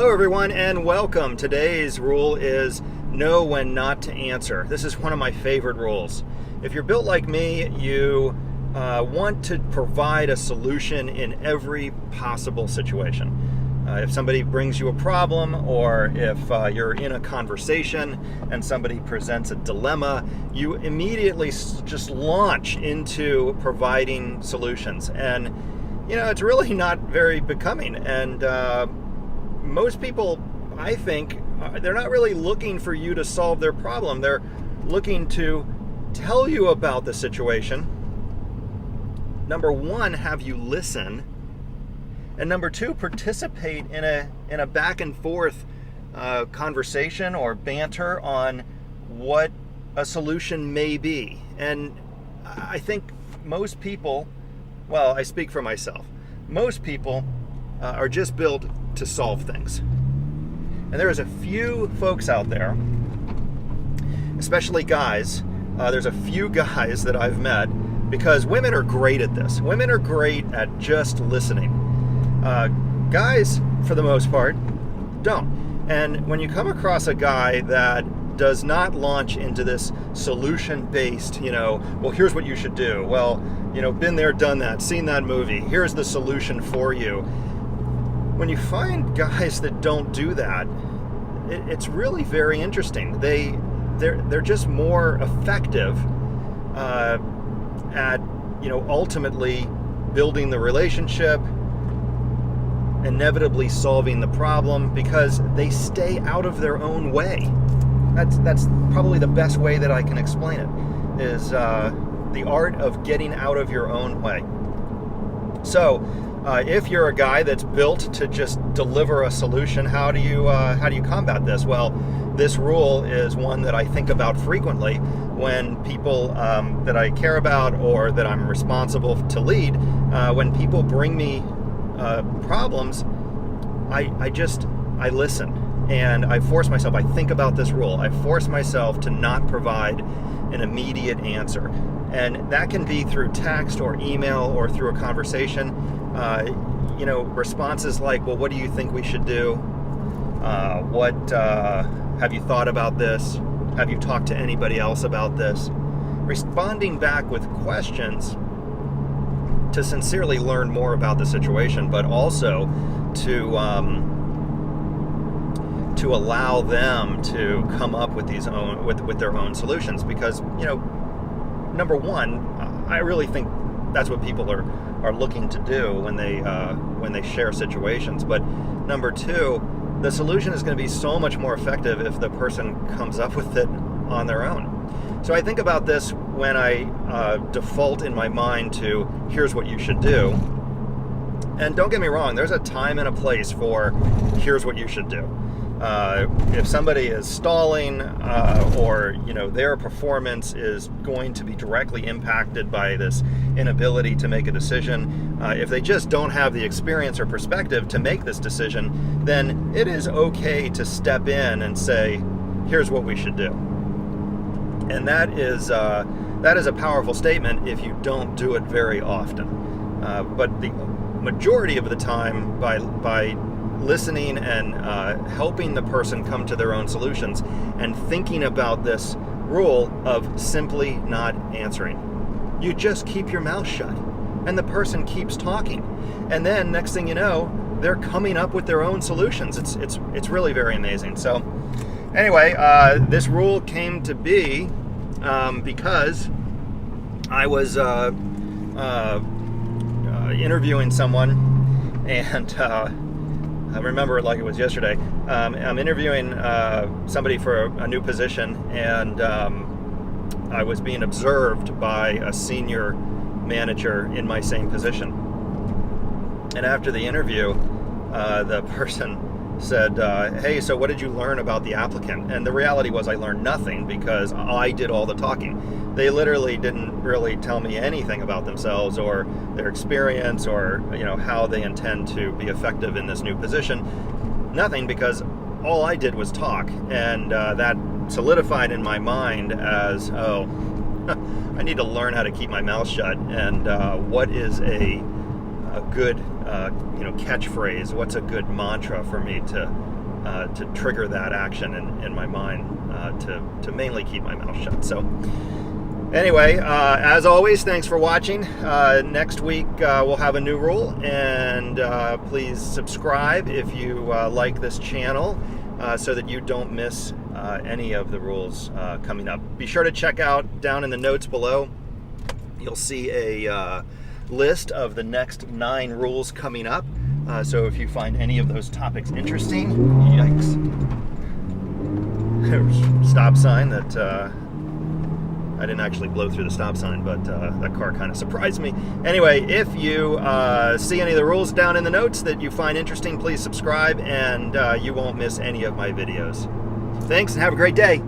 Hello everyone and welcome. Today's rule is know when not to answer. This is one of my favorite rules. If you're built like me, you want to provide a solution in every possible situation. If somebody brings you a problem, or if you're in a conversation and somebody presents a dilemma, you immediately just launch into providing solutions. And it's really not very becoming. And most people, I think, they're not really looking for you to solve their problem. They're looking to tell you about the situation. Number one, have you listen. And number two, participate in a back and forth conversation or banter on what a solution may be. And I think most people, well, I speak for myself, most people are just built to solve things. And there is a few folks out there, especially guys, there's a few guys that I've met, because women are great at this. Women are great at just listening. Guys, for the most part, don't. And when you come across a guy that does not launch into this solution-based, well, here's what you should do. Well, been there, done that, seen that movie. Here's the solution for you. When you find guys that don't do that, it's really very interesting. They're just more effective at ultimately building the relationship, inevitably solving the problem, because they stay out of their own way. That's probably the best way that I can explain it, is the art of getting out of your own way. So if you're a guy that's built to just deliver a solution, how do you combat this? Well, this rule is one that I think about frequently when people that I care about or that I'm responsible to lead, when people bring me problems, I listen, and I force myself. I think about this rule. I force myself to not provide an immediate answer, and that can be through text or email or through a conversation. Responses like, well, what do you think we should do? Have you thought about this? Have you talked to anybody else about this? Responding back with questions to sincerely learn more about the situation, but also to allow them to come up with with their own solutions. Because number one, I really think that's what people are looking to do when they share situations. But number two, the solution is going to be so much more effective if the person comes up with it on their own. So I think about this when I default in my mind to here's what you should do. And don't get me wrong, there's a time and a place for here's what you should do. If somebody is stalling or their performance is going to be directly impacted by this inability to make a decision, if they just don't have the experience or perspective to make this decision, then it is okay to step in and say, here's what we should do. And that is a powerful statement if you don't do it very often. But the majority of the time, by listening and helping the person come to their own solutions and thinking about this rule of simply not answering, you just keep your mouth shut and the person keeps talking. And then next thing you know, they're coming up with their own solutions. It's really very amazing. So anyway, this rule came to be because I was interviewing someone, and I remember it like it was yesterday. I'm interviewing somebody for a new position, and I was being observed by a senior manager in my same position. And after the interview, the person said, hey, so what did you learn about the applicant? And the reality was I learned nothing, because I did all the talking. They literally didn't really tell me anything about themselves or their experience or how they intend to be effective in this new position. Nothing, because all I did was talk, and that solidified in my mind as, I need to learn how to keep my mouth shut, and what is a good catchphrase, what's a good mantra for me to to trigger that action in my mind to mainly keep my mouth shut. So anyway, as always, thanks for watching. Next week we'll have a new rule, and please subscribe if you like this channel so that you don't miss any of the rules coming up. Be sure to check out down in the notes below. You'll see a list of the next 9 rules coming up. So if you find any of those topics interesting, yikes. Stop sign that I didn't actually blow through the stop sign, but that car kind of surprised me. Anyway, if you see any of the rules down in the notes that you find interesting, please subscribe, and you won't miss any of my videos. Thanks, and have a great day.